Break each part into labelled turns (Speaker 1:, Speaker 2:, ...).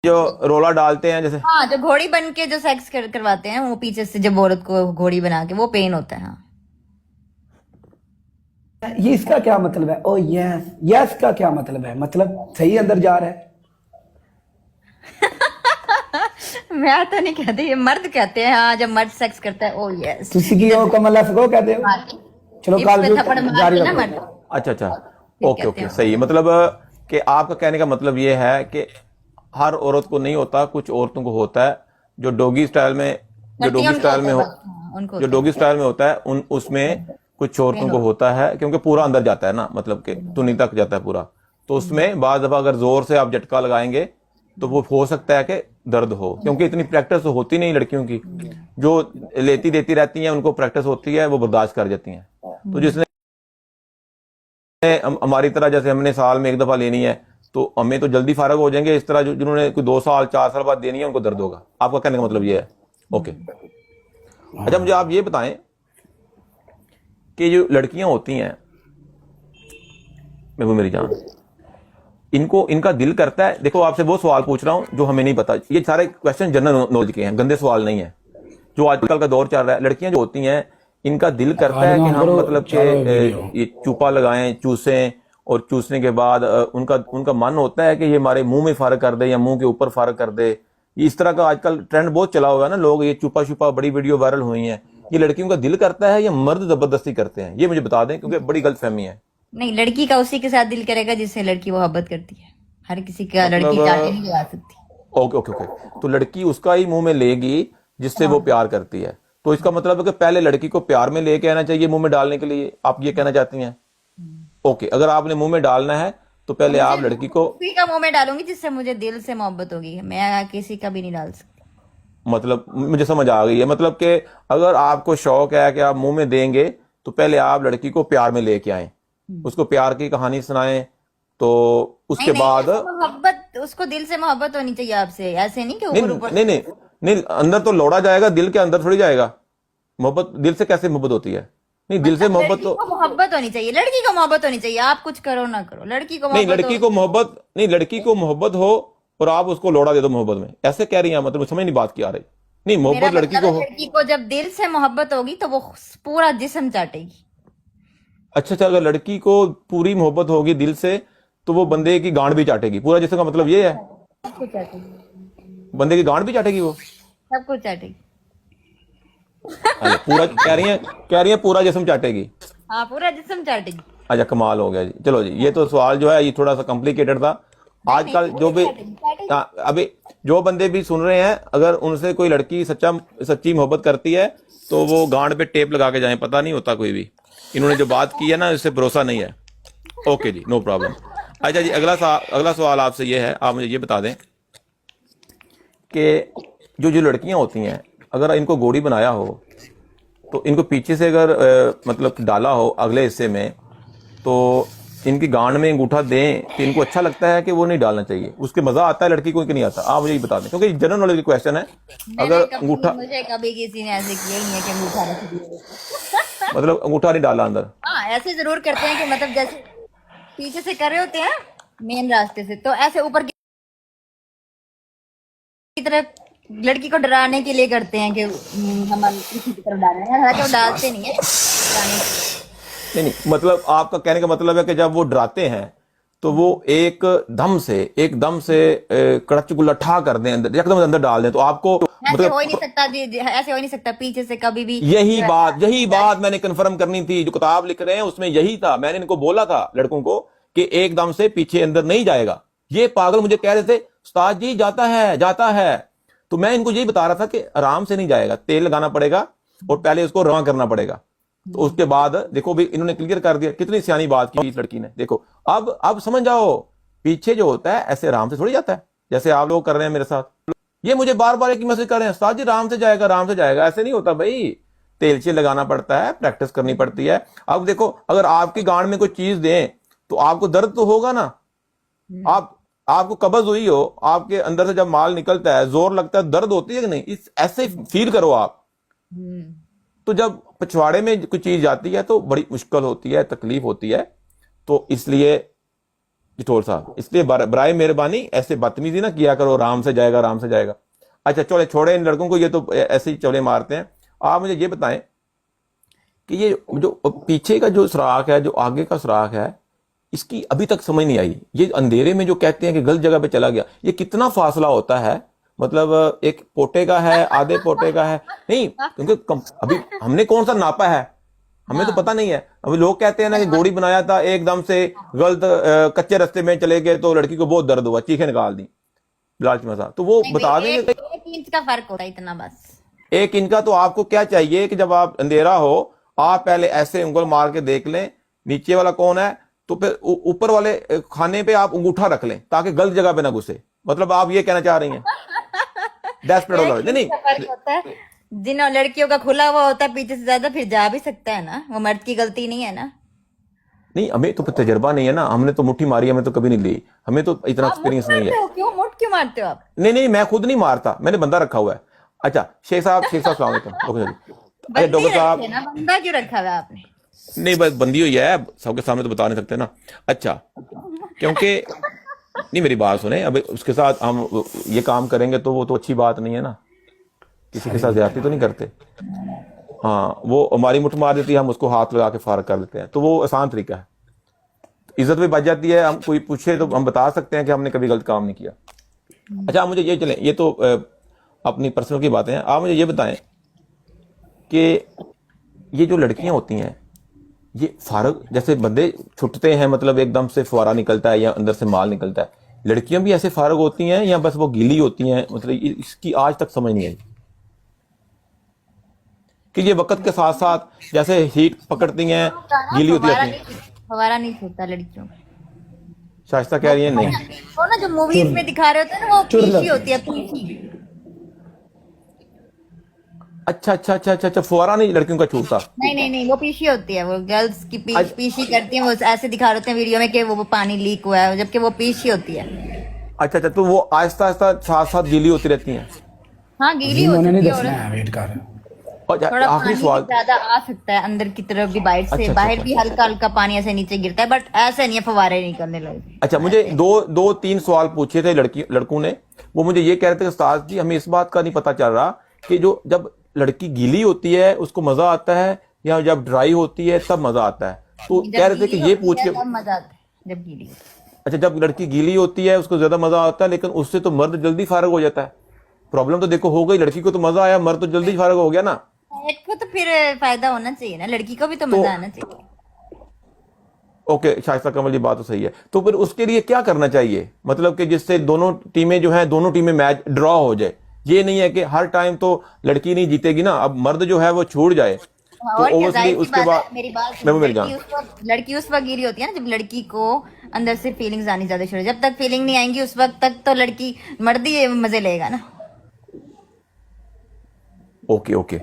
Speaker 1: जो रोला डालते हैं जैसे।
Speaker 2: हाँ, जो घोड़ी बन के जो सेक्स करवाते हैं वो पीछे से, जब औरत को घोड़ी बना के, वो पेन होता है। हाँ।
Speaker 3: ये इसका क्या मतलब है? ओ यस, यस का क्या मतलब है? मतलब सही अंदर जा रहा है।
Speaker 2: मैं तो नहीं कहती, ये मर्द कहते हैं। हाँ, जब मर्द सेक्स करता है, ओ यस।
Speaker 3: तुसी की ओ कमल को कहते हो। चलो
Speaker 2: हिप्स
Speaker 3: काल
Speaker 2: पे
Speaker 3: जो
Speaker 2: थप्पड़ मार
Speaker 3: जारी
Speaker 2: के ना
Speaker 3: रखो।
Speaker 2: मर्द
Speaker 1: अच्छा अच्छा।
Speaker 2: फिर
Speaker 1: ओके
Speaker 2: कहते
Speaker 1: ओके,
Speaker 2: हैं।
Speaker 1: सही है। मतलब कि आपका कहने का मतलब ये है कि हर औरत को नहीं होता, कुछ औरतों को होता है जो डोगी स्टाइल में, जो
Speaker 2: करती है
Speaker 1: डोगी
Speaker 2: उनको
Speaker 1: स्टाइल
Speaker 2: होता
Speaker 1: में
Speaker 2: है
Speaker 1: हो,
Speaker 2: बस। हाँ, उनको
Speaker 1: जो
Speaker 2: होता
Speaker 1: डोगी
Speaker 2: है।
Speaker 1: स्टाइल में होता है उन उसमें कुछ औरतों
Speaker 2: पेन
Speaker 1: को
Speaker 2: होता
Speaker 1: होता है, क्योंकि पूरा अंदर जाता है ना, मतलब कि टुनी तक जाता है पूरा। तो
Speaker 2: है।
Speaker 1: उसमें बाज दफा अगर जोर से आप झटका लगाएंगे तो वो हो सकता है कि दर्द हो, क्योंकि इतनी प्रैक्टिस तो होती नहीं लड़कियों की। जो लेती देती रहती हैं उनको प्रैक्टिस होती है, वो बर्दाश्त कर जाती हैं। तो जिसने हमारी तरह, जैसे हमने साल में एक दफा लेनी है तो हमें तो जल्दी फारग हो जाएंगे, इस तरह जिन्होंने कोई 2 साल 4 साल बाद देनी है उनको दर्द होगा। आपका कहने का मतलब ये है। ओके। अच्छा, मुझे आप ये बताएं कि जो लड़कियां होती हैं, मैं वो मेरी जान, इनको इनका दिल करता है। देखो, आपसे वो सवाल पूछ रहा हूं जो हमें नहीं पता। ये सारे क्वेश्चन जनरल नॉलेज के हैं, गंदे सवाल नहीं है। जो आजकल का दौर चल रहा है, लड़कियां जो होती हैं, इनका दिल करता
Speaker 3: आज
Speaker 1: है कि
Speaker 3: ऑन
Speaker 1: हम
Speaker 3: करो,
Speaker 1: मतलब के
Speaker 3: चलो वीडियो।
Speaker 1: ये चूपा लगाएं, चूसें, और चूसने के बाद उनका उनका मन होता है कि ये हमारे मुंह में फारक कर दे या मुंह के ऊपर फारक कर दे। ये इस तरह का आजकल ट्रेंड बहुत चला हुआ है ना, लोग ये चुपा छुपा, बड़ी वीडियो वायरल हुई हैं। ये लड़कियों का दिल करता है या मर्द जबरदस्ती करते हैं? ये मुझे बता दें, क्योंकि बड़ी गलतफहमी है।
Speaker 2: नहीं, लड़की का उसी के साथ दिल करेगा जिससे लड़की मोहब्बत करती है। हर किसी का
Speaker 1: मतलब
Speaker 2: लड़की चाहती नहीं लगा सकती।
Speaker 1: Okay okay okay. तो लड़की उसका ही मुंह में लेगी जिससे वो
Speaker 2: हाँ।
Speaker 1: प्यार करती है। तो इसका मतलब है कि पहले लड़की को प्यार में लेके आना चाहिए मुंह में डालने के लिए, आप ये कहना चाहती हैं? ओके, अगर आपने मुंह में डालना है तो
Speaker 2: तो
Speaker 1: पहले
Speaker 2: मुझे
Speaker 1: आप लड़की को,
Speaker 2: उसी का मुंह में डालूंगी जिससे मुझे दिल से मोहब्बत होगी। मैं किसी का भी नहीं डाल सकती।
Speaker 1: मतलब मुझे समझ आ गई है, मतलब कि अगर आपको शौक है कि आप मुंह में देंगे तो पहले आप लड़की को प्यार में लेके आए, उसको प्यार की कहानी सुनाएं, तो
Speaker 2: नहीं
Speaker 1: उसके
Speaker 2: नहीं,
Speaker 1: बाद।
Speaker 2: ऐसे मोहब्बत, उसको दिल से मोहब्बत होनी चाहिए आपसे, ऐसे नहीं कि
Speaker 1: नहीं
Speaker 2: ऊपर ऊपर
Speaker 1: नहीं
Speaker 2: से।
Speaker 1: नहीं नहीं, अंदर तो लौड़ा जाएगा, दिल के अंदर थोड़ी जाएगा। मोहब्बत दिल से कैसे मोहब्बत होती है? नहीं, दिल से
Speaker 2: मतलब
Speaker 1: मोहब्बत
Speaker 2: लड़की
Speaker 1: तो,
Speaker 2: को मोहब्बत होनी चाहिए, लड़की को मोहब्बत होनी चाहिए। आप कुछ करो ना करो, लड़की को
Speaker 1: नहीं
Speaker 2: मोहब्बत हो।
Speaker 1: लड़की को मोहब्बत, नहीं लड़की को मोहब्बत हो और आप उसको लौड़ा दे दो मोहब्बत में, ऐसे कह रही हैं? मतलब समझ नहीं बात की आ रही। नहीं,
Speaker 2: मेरा
Speaker 1: मोहब्बत लड़की
Speaker 2: मतलब
Speaker 1: को
Speaker 2: है,
Speaker 1: हो।
Speaker 2: लड़की को जब दिल से मोहब्बत होगी तो वो पूरा जिस्म चाटेगी।
Speaker 1: अच्छा अच्छा, अगर लड़की को पूरी मोहब्बत होगी दिल से तो वो बंदे की गांड भी चाटेगी पूरा, जिसका मतलब
Speaker 2: सब
Speaker 1: ये
Speaker 2: कुछ
Speaker 1: है?
Speaker 2: चाटेगी, सब कुछ चाटेगी।
Speaker 1: बंदे की गांड भी चाटेगी वो?
Speaker 2: सब कुछ चाटेगी।
Speaker 1: अच्छा, पूरा कह रही है पूरा जिस्म चाटेगी।
Speaker 2: हाँ, पूरा जिस्म चाटेगी।
Speaker 1: अच्छा, कमाल हो गया जी। चलो जी, ये तो सवाल जो है ये थोड़ा सा कॉम्प्लिकेटेड था।
Speaker 2: नहीं नहीं,
Speaker 1: आजकल जो
Speaker 2: पूरी
Speaker 1: भी,
Speaker 2: चाटेगी चाटेगी।
Speaker 1: अभी जो बंदे भी सुन रहे हैं, अगर उनसे कोई लड़की सच्ची मोहब्बत करती है तो वो गांड पे टेप लगा के जाएं, पता नहीं होता कोई भी। इन्होंने जो बात की है ना, इससे भरोसा नहीं है। ओके जी, नो प्रॉब्लम। अच्छा जी, अगला सवाल आपसे ये है, आप मुझे ये बता दें कि जो जो लड़कियां होती हैं, अगर इनको गोड़ी बनाया हो तो इनको पीछे से अगर मतलब डाला हो अगले हिस्से में, तो इनकी गांड में अंगूठा दें तो इनको अच्छा लगता है कि वो नहीं डालना चाहिए? उसके मजा आता है लड़की को कि नहीं आता? आप मुझे ये बता दें, क्योंकि जनरल नॉलेज की क्वेश्चन है। अगर अंगूठा,
Speaker 2: मुझे कभी किसी ने ऐसे किया ही नहीं है कि अंगूठा रख दिया।
Speaker 1: मतलब अंगूठा नहीं डाला अंदर?
Speaker 2: हाँ, ऐसे जरूर करते हैं कि मतलब जैसे पीछे से कर रहे होते हैं मेन रास्ते से, तो ऐसे ऊपर की तरफ लड़की को डराने के लिए करते हैं कि हम किसी की तरफ डाल रहे हैं। हालांकि वो डालते नहीं है, डराने के लिए।
Speaker 1: नहीं नहीं, मतलब आपका कहने का मतलब है कि जब वो डराते हैं तो वो एकदम से कड़च गुल्लठा कर दें, अंदर एकदम अंदर डाल दें, तो आपको
Speaker 2: ऐसे हो ही नहीं
Speaker 1: मतलब,
Speaker 2: सकता जी जी, ऐसे हो ही नहीं सकता पीछे से कभी भी
Speaker 1: यही
Speaker 2: जो
Speaker 1: बात यही
Speaker 2: है।
Speaker 1: बात मैंने कंफर्म करनी थी। जो किताब लिख रहे हैं उसमें यही था, मैंने इनको बोला था लड़कों को कि एकदम से पीछे अंदर नहीं जाएगा। ये पागल मुझे कह रहे थे उस्ताद जी जाता है जाता है, तो मैं इनको यही बता रहा था कि आराम से नहीं जाएगा, तेल लगाना पड़ेगा और पहले उसको रवा करना पड़ेगा। तो उसके बाद देखो भी इन्होंने क्लियर कर दिया, कितनी सियानी बात की इस लड़की ने। देखो, अब समझ जाओ, पीछे जो होता है ऐसे आराम से थोड़ी जाता है जैसे आप लोग कर रहे हैं मेरे साथ। ये मुझे बार बार एक मैसेज कर रहे हैं, उस्ताद जी राम से जाएगा राम से जाएगा, ऐसे नहीं होता भाई। तेल से लगाना पड़ता है, प्रैक्टिस करनी पड़ती है। अब देखो, अगर आपकी गांड में कोई चीज दें तो आपको दर्द तो होगा ना। आप आपको कब्ज हुई हो, आपके अंदर से जब माल निकलता है जोर लगता है, दर्द होती है कि नहीं? इस ऐसे फील करो आप। तो जब पिछवाड़े में कोई चीज जाती है तो बड़ी मुश्किल होती है, तकलीफ होती है। तो इसलिए जिठोर साहब, इसलिए बराए मेहरबानी ऐसे बदतमीजी ना किया करो, आराम से जाएगा, आराम से जाएगा। अच्छा चले, छोड़े इन लड़कों को, ये तो ऐसे ही चौले मारते हैं। आप मुझे ये बताएं कि ये जो पीछे का जो सुराख है, जो आगे का सुराख है, इसकी अभी तक समझ नहीं आई। ये अंधेरे में जो कहते हैं कि गलत जगह पे चला गया, ये कितना फासला होता है? मतलब एक पोटे का है, आधे पोटे का है? नहीं, क्योंकि अभी हमने कौन सा नापा है, हमें तो पता नहीं है। अभी लोग कहते हैं ना कि घोड़ी बनाया था, एकदम से गलत कच्चे रास्ते में चले गए तो लड़की को बहुत दर्द हुआ, चीखें निकाल दी लालच में था, तो वो बता देंगे।
Speaker 2: 1 इंच का फर्क होता है, इतना बस।
Speaker 1: 1 इंच का? तो आपको क्या चाहिए कि जब आप अंधेरा हो, आप पहले ऐसे उंगल मार के देख लें नीचे वाला कौन है, तो फिर ऊपर वाले खाने पे आप अंगूठा रख लें ताकि गलत जगह पे ना घुसे। मतलब आप ये कहना चाह रही हैं? डेस्परेट हो नहीं,
Speaker 2: फर्क होता है, जिन लड़कियों का खुला हुआ होता है पीछे से ज्यादा, फिर जा भी सकता है ना, वो मर्द की गलती नहीं है ना।
Speaker 1: नहीं, हमें तो तजर्बा नहीं है ना, हमने तो मुट्ठी मारी, हमें तो कभी नहीं ली, हमें तो इतना एक्सपीरियंस नहीं है।
Speaker 2: क्यों मुठ क्यों मारते हो आप?
Speaker 1: नहीं, मैं खुद नहीं मारता, मैंने बंदा रखा हुआ है। अच्छा शेख साहब, सलाम अलैकुम। अच्छा डॉक्टर साहब,
Speaker 2: बंदा क्यों रखा हुआ है आपने?
Speaker 1: नहीं बस बंदी हुई है, सबके सामने तो बता नहीं सकते ना। अच्छा, क्योंकि नहीं, मेरी बात सुने, अब उसके साथ हम ये काम करेंगे तो वो तो अच्छी बात नहीं है ना, किसी के साथ ज्यादती तो नहीं करते। हाँ, वो हमारी मुठ मार देती है, हम उसको हाथ लगा के फारग कर देते हैं, तो वो आसान तरीका है, इज्जत भी बच जाती है। हम कोई पूछे तो हम बता सकते हैं कि हमने कभी गलत काम नहीं किया। अच्छा मुझे ये चलें, ये तो अपनी पर्सनल की बातें हैं। आप मुझे ये बताएं कि ये जो लड़कियां होती हैं, ये फारग जैसे बंदे छुटते हैं, मतलब एकदम से फुवारा निकलता है या अंदर से माल निकलता है, लड़कियां भी ऐसे फारग होती हैं या बस वो गीली होती हैं? मतलब इसकी आज तक समझ नहीं आई कि ये वक्त के साथ साथ जैसे हीट पकड़ती हैं, गीली होती रहती हैं।
Speaker 2: फवारा नहीं छूटता लड़कियों।
Speaker 1: शाइस्ता कह रही है नहीं,
Speaker 2: वो ना जो मूवीज में दिखा रहे होते हैं ना, वो पीछी होती है, पीछी।
Speaker 1: अच्छा, फुवारा नहीं लड़कियों का छूटता?
Speaker 2: नहीं, वो पीछी होती है, वो गर्ल्स की पीछी करती हैं, वो ऐसे दिखा रहे हैं वीडियो में कि वो पानी लीक हुआ है, जबकि वो पीछी होती है।
Speaker 1: अच्छा, तो वो आहिस्ता आहिस्ता साथ साथ गीली होती रहती हैं?
Speaker 2: हाँ गीली होती है,
Speaker 3: वेट कर।
Speaker 1: और
Speaker 2: थोड़ा
Speaker 1: आखिरी सवाल,
Speaker 2: ज्यादा आ सकता है अंदर की तरफ भी, बाहर से बाहर भी हल्का हल्का पानी ऐसे नीचे गिरता है, बट ऐसे नहीं है फवारे निकलने लगे।
Speaker 1: अच्छा मुझे दो तीन सवाल पूछे थे लड़कों ने, वो मुझे ये कह रहे थे कि उस्ताद जी हमें इस बात का नहीं पता चल रहा कि जो जब लड़की गीली होती है उसको मजा आता है या जब ड्राई होती है तब मजा आता है? तो कह रहे थे कि ये पूछ के
Speaker 2: मजा आता है जब गीली। अच्छा,
Speaker 1: जब लड़की गीली होती है उसको ज्यादा मजा आता है, लेकिन उससे तो मर्द जल्दी फारग हो जाता है। प्रॉब्लम तो देखो हो गई, लड़की को तो मजा आया, मर्द तो जल्दी फारग हो गया ना।
Speaker 2: को तो फिर फायदा होना चाहिए ना, लड़की को भी तो मजा आना चाहिए।
Speaker 1: ओके शाइस्ता कमल, ये बात तो सही है। तो फिर उसके लिए क्या करना चाहिए, मतलब कि जिससे दोनों टीमें जो हैं, दोनों टीमें मैच ड्रॉ हो जाए? ये नहीं है कि हर टाइम तो लड़की नहीं जीतेगी ना, अब मर्द जो है वो छूट जाए तो ओबियसली उसके बाद
Speaker 2: मेरी बात लड़की उस वक्त गिरी होती है ना जब लड़की को अंदर से फीलिंग्स आनी ज्यादा शुरू। जब तक फीलिंग नहीं आएंगी उस वक्त तक तो लड़की मर्द ही मजे लेगा ना।
Speaker 1: ओके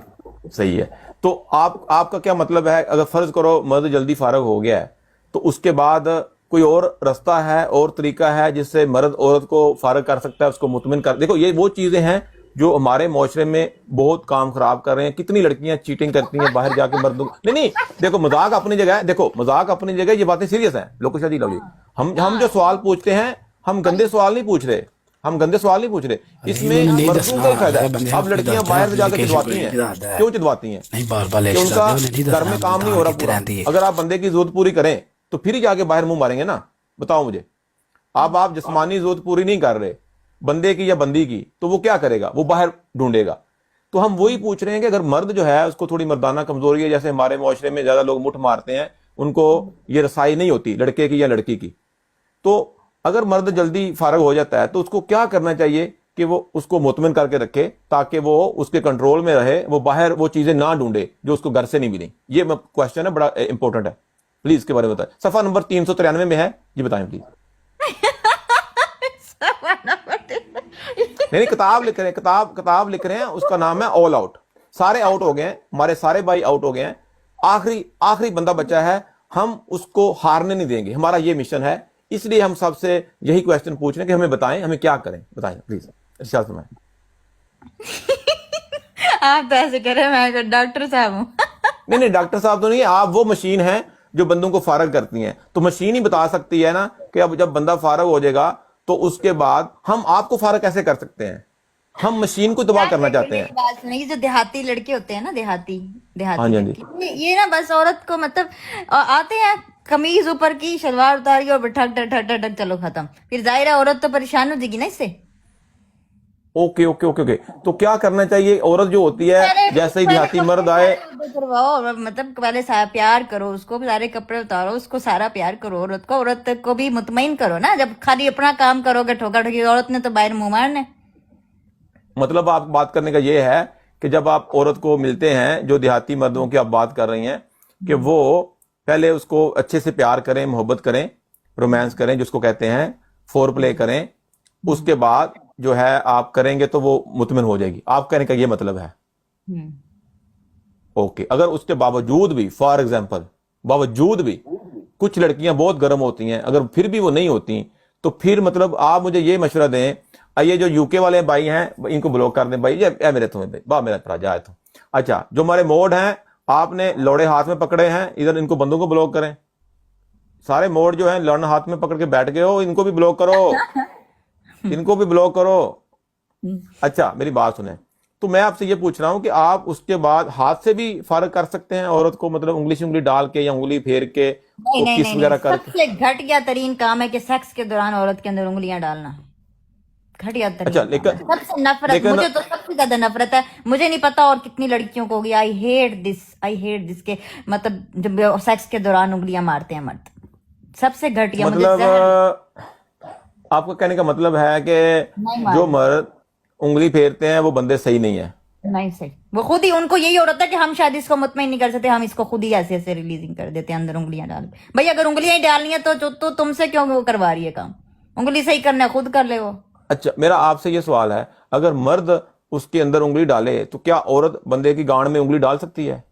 Speaker 1: सही है। तो आपका क्या मतलब है, अगर फर्ज करो मर्द जल्दी फारग हो गया है तो उसके बाद कोई और रास्ता है और तरीका है जिससे मर्द औरत को फारग कर सकता है, उसको मुतमिन कर? देखो ये वो चीजें हैं जो हमारे माशरे में बहुत काम खराब कर रहे हैं। कितनी लड़कियां चीटिंग करती हैं बाहर जाके मर्दों। नहीं देखो मजाक अपनी जगह है, देखो मजाक अपनी जगह, ये बातें सीरियस हैं। लोग शादी लव हम जो सवाल पूछते हैं, हम गंदे सवाल नहीं पूछ रहे, इसमें मर्दों का ही फायदा है। अब लड़कियां बाहर से जाकर चिदवाती हैं, क्यों चिदवाती हैं? उनका घर में काम नहीं हो रहा पूरा। अगर आप बंदे की जरूरत पूरी करें तो फिर ही जाके बाहर मुंह मारेंगे ना, बताओ मुझे। अब आप जिस्मानी जरूरत पूरी नहीं कर रहे बंदे की या बंदी की, तो वो क्या करेगा? वो बाहर ढूंढेगा। तो हम वही पूछ रहे हैं कि अगर मर्द जो है उसको थोड़ी मर्दाना कमजोरी है, जैसे हमारे मुआशरे में ज्यादा लोग मुठ मारते हैं, उनको ये रसाई नहीं होती लड़के की या लड़की की, तो अगर मर्द जल्दी फारग हो जाता है तो उसको क्या करना चाहिए कि वो उसको मुतमिन करके रखे ताकि वो उसके कंट्रोल में रहे, वो बाहर वो चीजें ना ढूंढे जो उसको घर से नहीं मिली? ये क्वेश्चन है, बड़ा इंपॉर्टेंट है, प्लीज इसके बारे में बताएं। सफा नंबर 393 में है, जी बताएं प्लीज। नहीं किताब लिख रहे हैं, किताब लिख रहे हैं, उसका नाम है ऑल आउट। सारे आउट हो गए हैं, हमारे सारे भाई आउट हो गए हैं, आखिरी बंदा बचा है। हम उसको हारने नहीं देंगे, हमारा ये मिशन है। इसलिए हम सबसे यही क्वेश्चन पूछ रहे हैं कि हमें बताएं, हमें क्या करें, बताएं प्लीज इरशाद फरमाएं।
Speaker 2: आप तो ऐसे कह रहे हैं मैं डॉक्टर साहब हूं।
Speaker 1: नहीं डॉक्टर साहब तो नहीं है आप, वो मशीन है जो बंदों को फारग करती हैं। तो मशीन ही बता सकती है ना कि अब जब बंदा फारग हो जाएगा तो उसके बाद हम आपको फारग कैसे कर सकते हैं? हम मशीन को तबाह करना चाहते हैं।
Speaker 2: बात सुनिए, जो देहाती लड़के होते हैं ना, देहाती
Speaker 1: हाँ जी, हाँ जी।
Speaker 2: लड़के, ये ना बस औरत को मतलब आते हैं, कमीज ऊपर की, शलवार उतारी और ठक ठक ठक ठक ठक, चलो खत्म। फिर जाहिर है औरत तो परेशान हो जाएगी ना इससे।
Speaker 1: ओके ओके ओके ओके, तो क्या करना चाहिए? औरत जो होती है, जैसे ही देहाती मर्द आए,
Speaker 2: करवाओ, मतलब पहले प्यार करो उसको, सारे कपड़े उतारो उसको, सारा प्यार करो औरत को, औरत को भी मुतमईन करो ना। जब खाली अपना काम करोगे ठोका ठोकी, औरत ने तो बाहर मुंह मारने।
Speaker 1: मतलब आप बात करने का ये है कि जब आप औरत को मिलते हैं, जो देहाती मर्दों की आप बात कर रही हैं, कि वो पहले उसको अच्छे से प्यार करें, मोहब्बत करें, रोमांस करें, जिसको कहते हैं फोर प्ले करें, उसके बाद जो है आप करेंगे तो वो मुतमिन हो जाएगी। आप कहने का ये मतलब है? ओके। अगर उसके बावजूद भी, फॉर एग्जाम्पल, बावजूद भी कुछ लड़कियां बहुत गर्म होती हैं, अगर फिर भी वो नहीं होती, तो फिर मतलब आप मुझे ये मशवरा दें, ये जो यूके वाले भाई हैं इनको ब्लॉक कर दें भाई, ये मेरे तुम्हें भाई, बा मेरा भरा जाए तो। अच्छा, जो हमारे मोड हैं, आपने लोड़े हाथ में पकड़े हैं, इधर इनको बंदों को ब्लॉक करें। सारे मोड जो हैं लौड़ हाथ में पकड़ के बैठ गए हो, इनको भी ब्लॉक करो, इनको भी ब्लॉक करो। अच्छा, मेरी बात सुने, तो मैं आपसे ये पूछ रहा हूं कि आप उसके बाद हाथ से भी फारग कर सकते हैं औरत को, मतलब उंगली डाल के या उंगली फेर के,
Speaker 2: नहीं नहीं
Speaker 1: किस
Speaker 2: नहीं,
Speaker 1: वगैरह
Speaker 2: नहीं।
Speaker 1: करके?
Speaker 2: सबसे घटिया तरीन काम है कि सेक्स के दौरान औरत के अंदर उंगलियां डालना। घटिया तरीन
Speaker 1: अच्छा,
Speaker 2: काम है। सबसे नफरत, मुझे तो सबसे ज्यादा नफरत है। मुझे नहीं पता और कितनी लड़कियों को होगी। आई हेट दिस के मतलब जब सेक्स के दौरान उंगलियां मारते हैं मर्द, सबसे घटिया।
Speaker 1: मतलब आपका कहने का मतलब है कि जो मर्द उंगली फेरते हैं वो बंदे सही नहीं है?
Speaker 2: नहीं सही, वो खुद ही, उनको यही हो रहा था कि हम शायद इसको मुतमईन नहीं कर सकते, हम इसको खुद ही ऐसे ऐसे रिलीजिंग कर देते हैं अंदर उंगलियां डाल। भाई अगर उंगलियां ही डालनी है तो तुमसे क्यों वो करवा रही है काम? उंगली सही करना है खुद कर ले वो।
Speaker 1: अच्छा, मेरा आपसे ये सवाल है, अगर मर्द उसके अंदर उंगली डाले तो क्या औरत बंदे की गांड में उंगली डाल सकती है?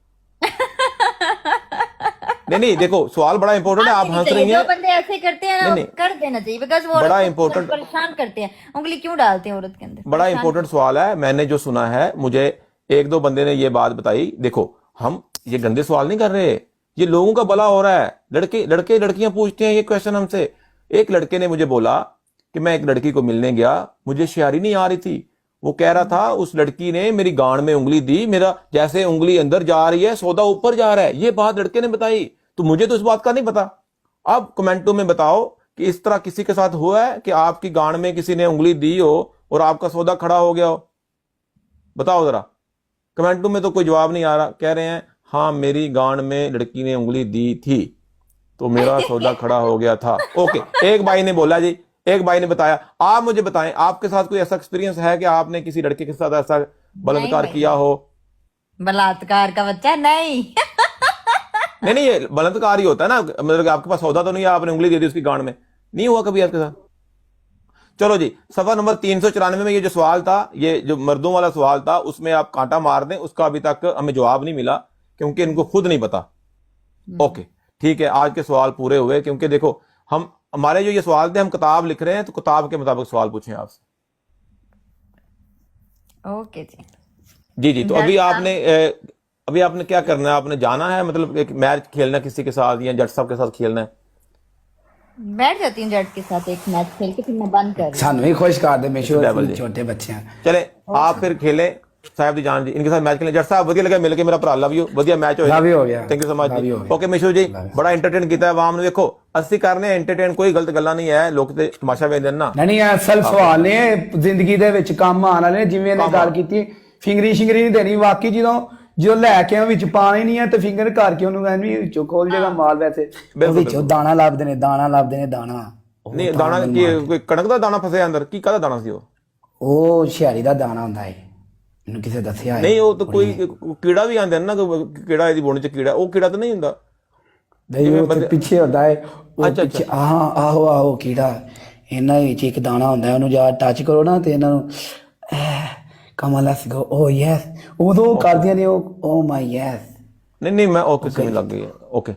Speaker 1: नहीं, देखो सवाल बड़ा इंपॉर्टेंट है, आप हंस रही हैं।
Speaker 2: जो बंदे ऐसे करते हैं ना, कर देना चाहिए, बिकॉज वो
Speaker 1: बड़ा
Speaker 2: औरत
Speaker 1: इंपॉर्टेंट,
Speaker 2: परेशान करते हैं। उंगली क्यों डालते हैं औरत के अंदर?
Speaker 1: बड़ा इंपॉर्टेंट सवाल है। मैंने जो सुना है, मुझे एक दो बंदे ने ये बात बताई। देखो, हम ये गंदे सवाल नहीं कर रहे, ये लोगों का भला हो रहा है। लड़कियां पूछते हैं ये क्वेश्चन हमसे। एक लड़के ने मुझे बोला कि मैं एक लड़की को मिलने गया, मुझे शायरी नहीं आ रही थी। वो कह रहा था उस लड़की ने मेरी गांड में उंगली दी, मेरा जैसे उंगली अंदर जा रही है सौदा ऊपर जा रहा है। ये बात लड़के ने बताई, तो मुझे तो इस बात का नहीं पता। अब कमेंटों में बताओ कि इस तरह किसी के साथ हुआ है कि आपकी गांड में किसी ने उंगली दी हो और आपका सौदा खड़ा हो गया हो? बताओ जरा। कमेंटों में तो कोई जवाब नहीं आ रहा। कह रहे हैं हाँ, मेरी गांड में लड़की ने उंगली दी थी तो मेरा सौदा खड़ा हो गया था। ओके, एक भाई ने बोला जी, एक भाई ने बताया। आप मुझे बताएं, आपके साथ कोई ऐसा एक्सपीरियंस है कि आपने किसी लड़के के साथ ऐसा बलात्कार किया हो?
Speaker 2: बलात्कार का बच्चा नहीं।
Speaker 1: नहीं, ये बलात्कार ही होता है ना, मतलब आपके पास सौदा तो नहीं है, आपने उंगली दे दी उसकी गांड में। नहीं हुआ कभी आपके साथ? चलो जी, सफा नंबर 394 में ये जो सवाल था, ये जो मर्दों वाला सवाल था, उसमें आप कांटा मार दें। उसका अभी तक हमें जवाब नहीं मिला क्योंकि इनको खुद नहीं पता। ओके, ठीक है, आज के सवाल पूरे हुए। क्योंकि देखो, हम हमारे जो ये सवाल थे, हम किताब लिख रहे हैं, तो किताब के मुताबिक सवाल पूछे आपसे।
Speaker 2: ओके जी
Speaker 1: जी, तो अभी आपने क्या करना है? आपने जाना है, मतलब एक मैच खेलना किसी के साथ या जज साहब के साथ खेलना है?
Speaker 2: बैठ जाती हूँ जट के साथ एक मैच खेल के, फिर मैं बंद कर रही
Speaker 3: सानू ही खुश कर दे मेशो,
Speaker 1: लेवल जी।
Speaker 3: छोटे बच्चे हैं।
Speaker 1: चले आप फिर खेलें साहब दी जान जी, इनके साथ मैच खेलें। जट साहब वधिया लगा मिलके, मेरा भरा लव यू, वधिया मैच
Speaker 3: लव यू हो गया।
Speaker 1: Thank you so much
Speaker 3: love
Speaker 1: जी।
Speaker 3: यू हो गया।
Speaker 1: ओके मिशू जी, बड़ा एंटरटेन किया आवाम ने। देखो असली करने एंटरटेन, कोई गलत गल्ला नहीं है, लोग ते तमाशा ਵੇਖਦੇ ਨਾ।
Speaker 3: नहीं असल सवाल ने जिंदगी ਦੇ ਵਿੱਚ ਕੰਮ ਆਉਣ ਵਾਲੇ ਨੇ। ਜਿਵੇਂ ਇਹਨੇ ਗੱਲ ਕੀਤੀ ਫਿੰਗਰੀ ਨਹੀਂ ਦੇਣੀ, ਵਾਕਈ ਜਦੋਂ ਲੈ ਕੇ ਵਿੱਚ ਪਾਣੀ ਨਹੀਂ ਹੈ ਤੇ ਫਿੰਗਰ ਕਰਕੇ ਉਹਨੂੰ ਐਵੇਂ ਵਿੱਚੋਂ ਖੋਲ ਜੇਗਾ ਮਾਲ। ਵੈਸੇ ਉਹ ਵਿੱਚੋਂ ਦਾਣਾ ਲੱਭਦੇ ਨੇ ਦਾਣਾ।
Speaker 1: ਨਹੀਂ ਦਾਣਾ ਕੀ, ਕੋਈ ਕਣਕ ਦਾ ਦਾਣਾ ਫਸਿਆ ਅੰਦਰ? ਕੀ ਕਾਹਦਾ ਦਾਣਾ ਸੀ
Speaker 3: ਉਹ ਹੁਸ਼ਿਆਰੀ ਦਾ ਦਾਣਾ ਹੁੰਦਾ ਹੈ, ਮੈਨੂੰ ਕਿਸੇ ਦੱਸਿਆ।
Speaker 1: ਨਹੀਂ ਉਹ ਤਾਂ ਕੋਈ ਕੀੜਾ ਵੀ ਆਂਦੇ ਨਾ, ਕੀੜਾ ਇਹਦੀ ਬੋਣ ਚ ਕੀੜਾ, ਉਹ ਕੀੜਾ ਤਾਂ ਨਹੀਂ ਹੁੰਦਾ?
Speaker 3: ਨਹੀਂ ਉਹ ਤੇ ਪਿੱਛੇ ਹੁੰਦਾ ਹੈ। ਪਿੱਛੇ ਆਹੋ ਕੀੜਾ, ਇਹਨਾਂ ਵਿੱਚ ਇੱਕ ਦਾਣਾ ਹੁੰਦਾ ਹੈ, ਉਹਨੂੰ ਜਾ ਟੱਚ ਕਰੋ ਨਾ ਤੇ ਇਹਨਾਂ ਨੂੰ ਕਮਾ ਲੈਟਸ ਗੋ, ਓ ਯੈਸ, ਉਦੋਂ ਕਰਦੀਆਂ ਨੇ ਉਹ ਓ ਮਾਈ ਯੈਸ।
Speaker 1: नहीं मैं ओके, समझ लग गई है। ओके।